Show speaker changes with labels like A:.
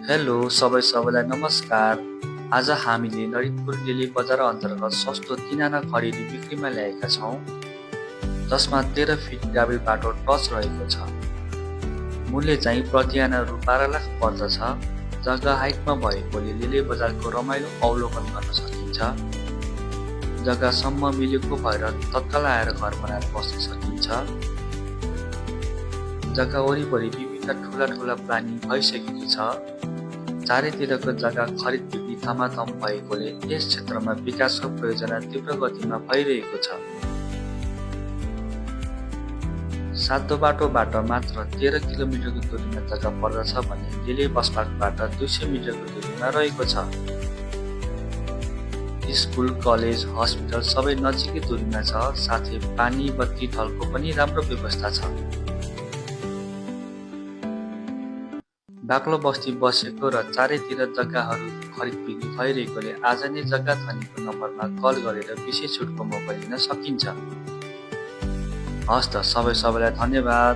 A: Hello सबैलाई नमस्कार। आज हामीले ललितपुर डेली बजार अन्तर्गत सस्तो किनाना खरिदी बिक्रीमा ल्याएका छौँ, जसमा 13 फिट ग्राभेल बाटो टच रहेको छ। मूल्य चाहिँ प्रति आना रु 12 लाख पर्दछ। जग्गा हाइटमा भएकोले डेली बजारको रमाइलो अवलोकन गर्न सकिन्छ। जग्गासम्म मिलेको भएर तत्काल आएर घर बनाएर बस्न सकिन्छ। जग्गा वरिपरि विभिन्न ठुला प्लानिङ भइसकेको छ। चारैतिरको जग्गा खरिद बिक्री थमाथम भएकोले यस क्षेत्रमा विकासको प्रयोजना तीव्र गतिमा भइरहेको छ। सातो बाटोबाट मात्र 13 किलोमिटरको दूरीमा जग्गा पर्दछ भने डेली बस पार्कबाट 200 मिटरको दूरीमा रहेको छ। स्कुल, कलेज, हस्पिटल सबै नजिकै दूरीमा छ। साथै पानी, बत्ती, ढलको पनि राम्रो व्यवस्था छ। बाक्लो बस्ती बसेको र चारैतिर जग्गाहरू खरिद बिक्री भइरहेकोले आज नै जग्गा धनीको नम्बरमा कल गरेर विशेष छुटको मौका लिन सकिन्छ। हस् त, सबैलाई धन्यवाद।